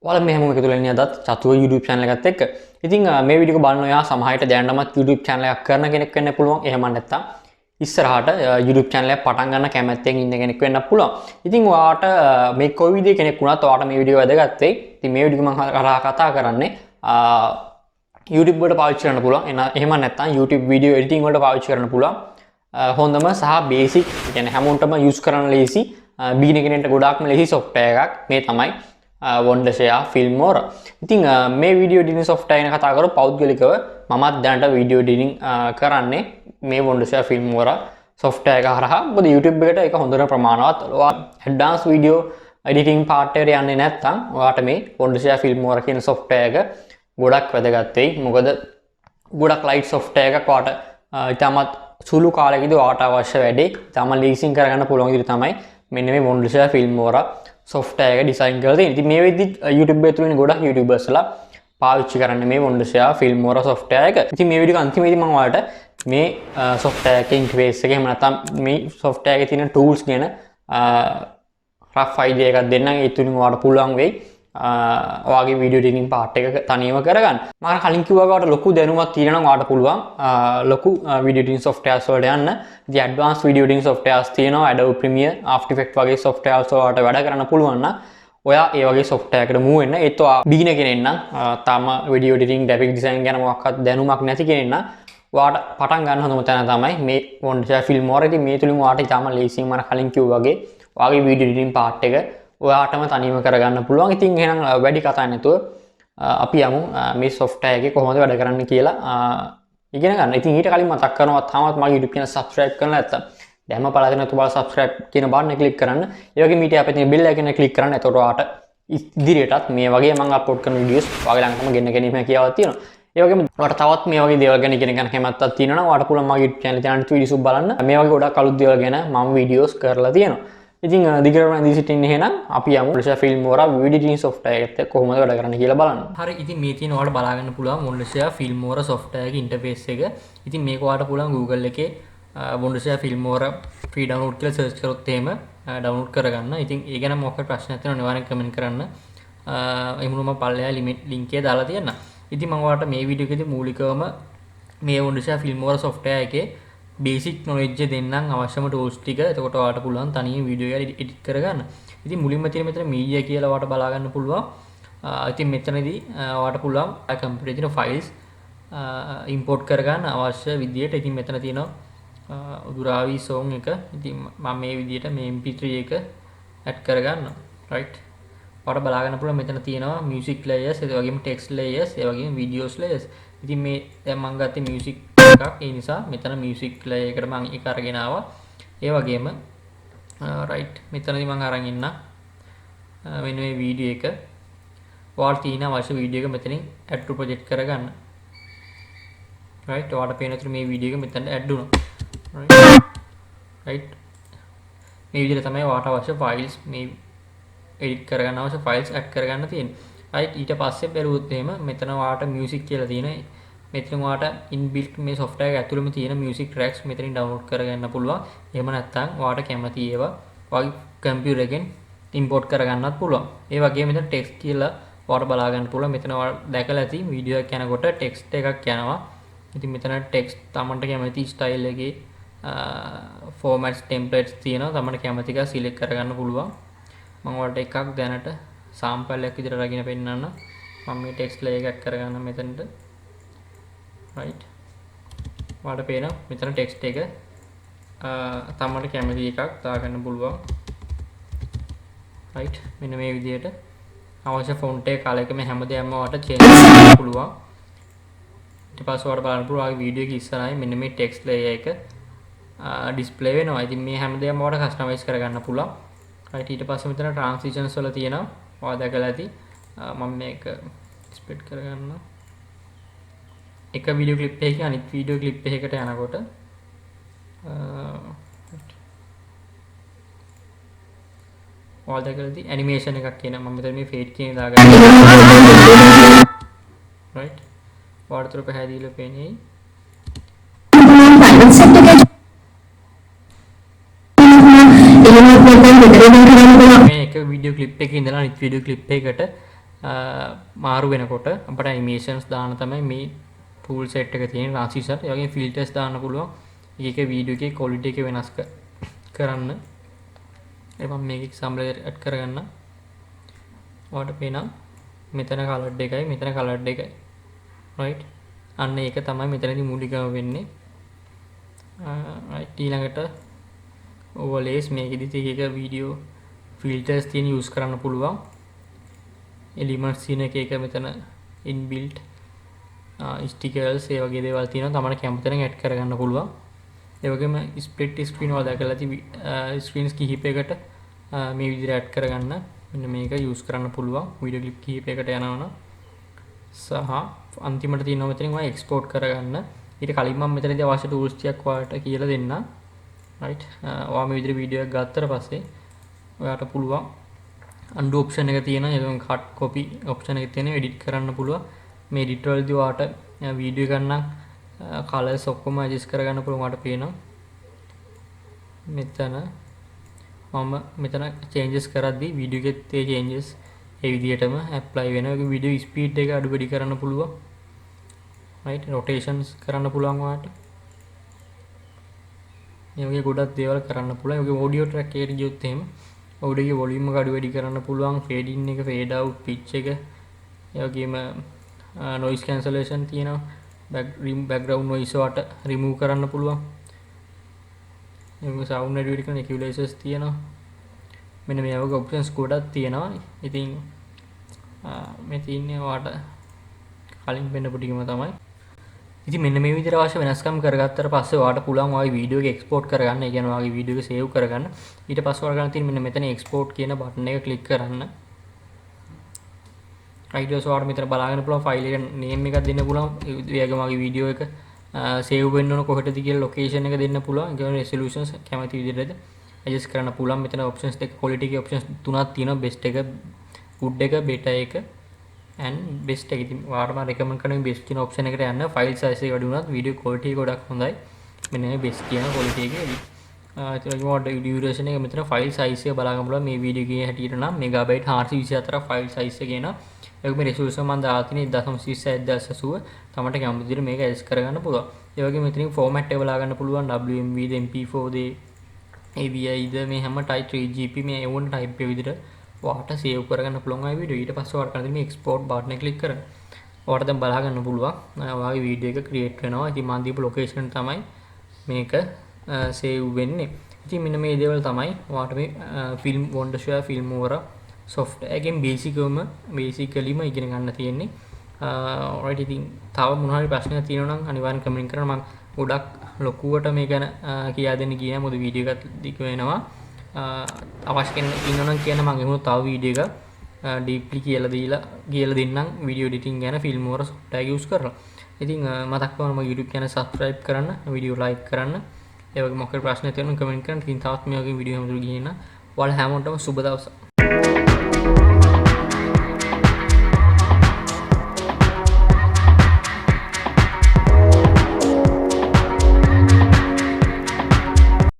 ඔයාලා මේ හැමෝම එකතු වෙලා ඉන්නේ අදත් චතුව YouTube channel එකත් එක්ක. ඉතින් මේ වීඩියෝ එක බලන ඔයා සමහරවිට දැනටමත් YouTube channel එකක් කරන කෙනෙක් වෙන්න පුළුවන්. එහෙම නැත්නම් ඉස්සරහට YouTube channel එක පටන් ගන්න කැමැත්තෙන් ඉන්න කෙනෙක් වෙන්න පුළුවන්. ඉතින් ඔයාට මේ කොයි විදිහේ කෙනෙක් වුණත් ඔයාට මේ වීඩියෝ වැදගත් වෙයි. ඉතින් මේ වීඩියෝ මම කතා කරන්නේ YouTube වලට පාවිච්චි කරන්න පුළුවන්. එහෙම නැත්නම් YouTube video editing වලට පාවිච්චි කරන්න පුළුවන්. හොඳම සහ බේසික් කියන්නේ හැමෝටම use කරන්න ලේසි beginner කෙනෙක්ට ගොඩාක්ම ලේසි software එකක් මේ තමයි Wondershare Filmora. ඉතින් මේ video editing software ගැන කතා කරලා පෞද්ගලිකව මමත් දැනට video editing කරන්නේ මේ Wondershare Filmora software එක හරහා. මොකද YouTube එකට ඒක හොඳට ප්‍රමාණවත්. ඔයා advanced video editing part එකට යන්නේ නැත්නම් ඔයාට මේ Wondershare Filmora කියන software එක ගොඩක් වැදගත් වෙයි. මොකද ගොඩක් light software එකක් ඔයාට ඉතාමත් සුළු කාලයකදී ඔයාට අවශ්‍ය වැඩේ ඉතාම ලීසින් කරගන්න පුළුවන් විදිහට තමයි මෙන්න මේ Wondershare Filmora software එක ඩිසයින් කරලා තියෙන්නේ. ඉතින් මේ වෙද්දි YouTube එකේ තුලින් ගොඩක් YouTubersලා පාවිච්චි කරන්නේ මේ Wondershare Filmora software එක. ඉතින් මේ වීඩියෝ අන්තිමේදී මම ඔයාලට මේ software එකේ interface එක එහෙම නැත්නම් මේ software එකේ තියෙන tools ගැන rough idea එකක් දෙන්නම්. ඒ තුලින් ඔයාලට පුළුවන් වෙයි ඔයාගේ video editing part එක තනියම කරගන්න. මම කලින් කිව්වා ඔයාලට ලොකු දැනුමක් තියෙනවා නම් ඔයාලට පුළුවන් ලොකු video editing softwares වලට යන්න. ඉතින් advanced video editing softwares තියෙනවා Adobe Premiere, After Effects වගේ softwares වලට වැඩ කරන්න පුළුවන් නම් ඔයා ඒ වගේ software එකකට move වෙන්න. ඒත් ඔයා beginner කෙනෙක් නම් තාම video editing, graphic design ගැන මොකක්වත් දැනුමක් නැති කෙනෙක් නම් ඔයාට පටන් ගන්න හොඳම තැන තමයි මේ Wondershare Filmora. ඉතින් මේ තුලින් ඔයාට ඉතාම ලේසියෙන් මම කලින් කිව්වා වගේ ඔයාගේ video editing part එක ඔයාටම තනියම කරගන්න පුළුවන්. ඉතින් එහෙනම් වැඩි කතා නැතුව අපි යමු මේ software එකේ කොහොමද වැඩ කරන්න කියලා ඉගෙන ගන්න. ඉතින් ඊට කලින් මතක් කරනවා තාමත් මගේ YouTube channel subscribe කරලා නැත්නම් දැම්ම පළදෙන තුබල subscribe කියන බටන් එක click කරන්න. ඒ වගේම ඊට අපේ තියෙන bell icon එක click කරන්න. එතකොට ඔයාට ඉදිරියටත් මේ වගේ මම upload කරන videos ඔයාගේ ළඟටම ගෙන්න ගැනීම හැකියාවක් තියෙනවා. ඒ වගේම ඔයාට තවත් මේ වගේ දේවල් ගැන ඉගෙන ගන්න කැමැත්තක් තියෙනවා නම් ඔයාට පුළුවන් මගේ YouTube channel එක අනිත් videos බලන්න. මේ වගේ ගොඩක් අලුත් දේවල් ගැන මම videos කරලා තියෙනවා. ඉතින් දිගටම ඉඳී සිටින්න එහෙනම් අපි යමු Wondershare Filmora video editing software එකත් එක්ක කොහොමද වැඩ කරන්න කියලා බලන්න. හරි ඉතින් මේ තියෙන ඔයාලට බලා ගන්න පුළුවන් Wondershare Filmora software එකේ interface එක. ඉතින් මේක ඔයාලට පුළුවන් Google එකේ Wondershare Filmora free download කියලා search කරොත් එහෙම download කරගන්න. ඉතින් ඒ ගැන මොකක්ද ප්‍රශ්නයක් තියෙනවා නිවාරෙන් comment කරන්න. එහෙම මම පල්ලෙහා link එක දාලා තියන්න. ඉතින් මම ඔයාලට මේ වීඩියෝ එකේදී මූලිකවම මේ Wondershare Filmora software එකේ basic knowledge දෙන්නම් අවශ්‍යම tools ටික. එතකොට ඔයාලට පුළුවන් තනියෙන් වීඩියෝ එක edit කරගන්න. ඉතින් මුලින්ම තියෙන මෙතන media කියලා ඔයාලට බලා ගන්න පුළුවන්. ඉතින් මෙතනදී ඔයාලට පුළුවන් computer එකේ files import කරගන්න අවශ්‍ය විදියට. ඉතින් මෙතන තියෙනවා උදුරාවි song එක. ඉතින් මම මේ විදියට මේ mp3 එක add කරගන්නවා. right. ඔයාලට බලා ගන්න පුළුවන් මෙතන තියෙනවා music layers, ඒ වගේම text layers, ඒ වගේම videos layers. ඉතින් මේ දැන් මම ගත්තේ music එකක්. ඒ නිසා මෙතන music layer එකට මම ඒක අරගෙන ආවා. ඒ වගේම right මෙතනදී මම අරන් ඉන්න මෙන්න මේ වීඩියෝ එක ඔයාලට තියෙන අවශ්‍ය වීඩියෝ එක මෙතනින් add to project කරගන්න. right ඔයාලට පේන විදිහට මේ වීඩියෝ එක මෙතනට add වුණා. right මේ විදිහට තමයි ඔයාලට අවශ්‍ය files මේ edit කරගන්න අවශ්‍ය files add කරගන්න තියෙන්නේ. right ඊට පස්සේ බැලුවොත් එහෙම මෙතන ඔයාලට music කියලා තියෙනවා. මෙතන ඔයාලට inbuilt මේ software එක ඇතුළේම තියෙන music tracks මෙතනින් download කරගන්න පුළුවන්. එහෙම නැත්නම් ඔයාලට කැමති ඒවා ඔයාගේ computer එකෙන් import කරගන්නත් පුළුවන්. ඒ වගේම මෙතන text කියලා ඔයාලට බලා ගන්න පුළුවන්. මෙතන ඔයාලා දැකලා ඇති වීඩියෝ එක යනකොට text එකක් යනවා. ඉතින් මෙතන text තමන්ට කැමති style එකේ formats templates තියෙනවා. තමන්ට කැමති එක select කරගන්න පුළුවන්. මම ඔයාලට එකක් දැනට sample එකක් විදිහට අරගෙන පෙන්නන්න. මම මේ text layer එකක් කරගන්න මෙතනට. right ඔයාලට පේනවා මෙතන text එක තමන්ට කැමති එකක් දාගන්න පුළුවන්. right මෙන්න මේ විදිහට අවශ්‍ය font එක color එක මේ හැමදේම ඔයාලට change කරන්න පුළුවන්. ඊට පස්සේ ඔයාලට බලන්න පුළුවන් ආගේ වීඩියෝ එක ඉස්සරහින් මෙන්න මේ text layer එක display වෙනවා. ඉතින් මේ හැමදේම ඔයාලට customize කරගන්න පුළුවන්. right ඊට පස්සේ මෙතන transitions වල තියෙනවා. ඔයා දැකලා ඇති. මම මේක split කරගන්න. එක වීඩියෝ ක්ලිප් එකකින් අනිත් වීඩියෝ ක්ලිප් එකකට යනකොට ඔයාලා දැකලාදී ඇනිමේෂන් එකක් කියන මම මෙතන මේ ෆේඩ් කියන දාගන්න. right ඔයාලට උතර පැහැදිලිව පේන්නේ. මේ එක වීඩියෝ ක්ලිප් එකකින් ඉඳලා අනිත් වීඩියෝ ක්ලිප් එකකට මාරු වෙනකොට අපට ඇනිමේෂන්ස් දාන්න තමයි මේ ටූල් සෙට් එක තියෙන ට්‍රාන්සිෂන්. ඒ වගේම ෆිල්ටර්ස් දාන්න පුළුවන්. එක වීඩියෝ එකේ ක්වොලිටි එක වෙනස් කරන්න. මම මේක එක්සැම්පල් ඇඩ් කරගන්න. ඔයාලට පේනවා මෙතන කලර්ඩ් එකයි මෙතන කලර්ඩ් එකයි. right. අන්න ඒක තමයි මෙතනදී මූලිකව වෙන්නේ. right. ඊළඟට overlays මේකෙදි එක වීඩියෝ ෆිල්ටර්ස් තියෙන යූස් කරන්න පුළුවන්. එලිමන්ට්ස් තියෙන එක මෙතන inbuilt stickers ඒ වගේ දේවල් තියෙනවා. තමයි කැමති නම් ඇඩ් කරගන්න පුළුවන්. ඒ වගේම ස්ප්ලිට් ස්ක්‍රීන් වල දැකලා ඇති ස්ක්‍රීන්ස් කිහිපයකට මේ විදිහට ඇඩ් කරගන්න මෙන්න මේක යූස් කරන්න පුළුවන්. වීඩියෝ ක්ලිප් කිහිපයකට යනවනම් සහ අන්තිමට තියෙනවා මෙතනින් ඔය එක්ස්පෝර්ට් කරගන්න. ඊට කලින් මම මෙතනදී අවශ්‍ය ටූල්ස් ටිකක් ඔයාලට කියලා දෙන්නම්. right. ඔයා මේ විදිහට වීඩියෝ එකක් ගත්තට පස්සේ ඔයාට පුළුවන් undo option එක තියෙනවා. ඒකෙන් cut copy option එක තියෙනවා. edit කරන්න පුළුවන්. මේ edit වලදී ඔයාට වීඩියෝ ගන්න colors ඔක්කොම adjust කරගන්න පුළුවන්. ඔයාට පේනවා මෙතන changes කරද්දී වීඩියෝ එකේ තේ changes ඒ විදිහටම apply වෙනවා. ඒක වීඩියෝ speed එක අඩු වැඩි කරන්න පුළුවන්. right. rotations කරන්න පුළුවන් ඔයාට. මේ වගේ ගොඩක් දේවල් කරන්න පුළුවන්. ඒ වගේ audio track එකට ගියොත් එහෙම audio එකේ volume එක අඩු වැඩි කරන්න පුළුවන්. fade in එක fade out pitch එක ඒ වගේම noise cancellation තියෙනවා. background noise වලට remove කරන්න පුළුවන්. ඒක sound edit කරන equalizers තියෙනවා. මෙන්න මේ වගේ options ගොඩක් තියෙනවා. ඉතින් මේ තියෙන්නේ ඔයාට කලින් වෙන්නපු ටිකම තමයි. ඉතින් මෙන්න මේ විදිහට අවශ්‍ය වෙනස්කම් කරගත්තට පස්සේ ඔයාට පුළුවන් ඔයාගේ වීඩියෝ එක එක්ස්පෝර්ට් කරගන්න. ඒ කියන්නේ ඔයාගේ වීඩියෝ එක සේව් කරගන්න. ඊට පස්සේ ඔයාලා ගන්න තියෙන මෙන්න මෙතන එක්ස්පෝර්ට් කියන බටන් එක ක්ලික් කරන්න. right. so ඔයාලා මෙතන බලාගෙන පුළුවන් ෆයිල් එක name එකක් දෙන්න පුළුවන්. ඒ වගේම ඔයාගේ වීඩියෝ එක සේව් වෙන්න ඕන කොහෙටද කියලා ලොකේෂන් එක දෙන්න පුළුවන්. ඒ කියන්නේ resolutions කැමති විදිහට adjust කරන්න පුළුවන්. මෙතන options දෙක quality එකේ options තුනක් තියෙනවා. best එක, good එක, beta එක and best එක. ඉතින් ඔයාලට මම recommend කරන්නේ best කියන option එකට යන්න. file size එක වැඩි වුණත් video quality එක ගොඩක් හොඳයි. මෙන්න මේ best කියන quality එක. ඒ වගේම duration එක මෙතන file size එක බලාගන්න පුළුවන්. මේ video එකේ හැටියට නම් megabyte 424 file size එක එනවා. ඒ වගේම resolution මම දාලා තියෙන්නේ 1.26 තමයි කැමති විදිහට මේක adjust කරගන්න පුළුවන්. ඒ වගේම මෙතනින් format එක බලාගන්න පුළුවන්. WMV ද MP4 ද AVI ද මේ හැම type 3GP මේ ඕන type එක විදිහට ඔයාට save කරගන්න පුළුවන් ආයි වීඩියෝ. ඊට පස්සේ ඔයාලට කරන්න මේ export button එක click කරන්න. ඔයාලට දැන් බලා ගන්න පුළුවන් ඔයාගේ වීඩියෝ එක create වෙනවා. ඉතින් මම දීපු location තමයි මේක save වෙන්නේ. ඉතින් මෙන්න මේ දේවල් තමයි ඔයාට මේ film Wondershare Filmora software එකෙන් basicallyම ඉගෙන ගන්න තියෙන්නේ. right. ඉතින් තව මොන හරි ප්‍රශ්නයක් තියෙනවා නම් අනිවාර්යෙන් comment කරන්න. මම ගොඩක් ලොකුවට මේ ගැන කියා දෙන්න ගියේ නැහැ. මොකද වීඩියෝ එකත් දිග වෙනවා. අවශ්‍ය කෙනෙක් ඉන්නවනම් කියන්න මම එහෙම තව වීඩියෝ එකක් deeply කියලා දෙන්නම් වීඩියෝ editing ගැන Filmora software එක use කරලා. ඉතින් මතක් කරගන්න මගේ YouTube channel subscribe කරන්න, වීඩියෝ like කරන්න. ඒ වගේ මොකක් හරි ප්‍රශ්න තියෙනවා නම් comment කරන්න. ඉතින් තවත් මේ වගේ වීඩියෝ හැමදෙරු ගිහින් ඔයාලා හැමෝටම සුබ දවසක්.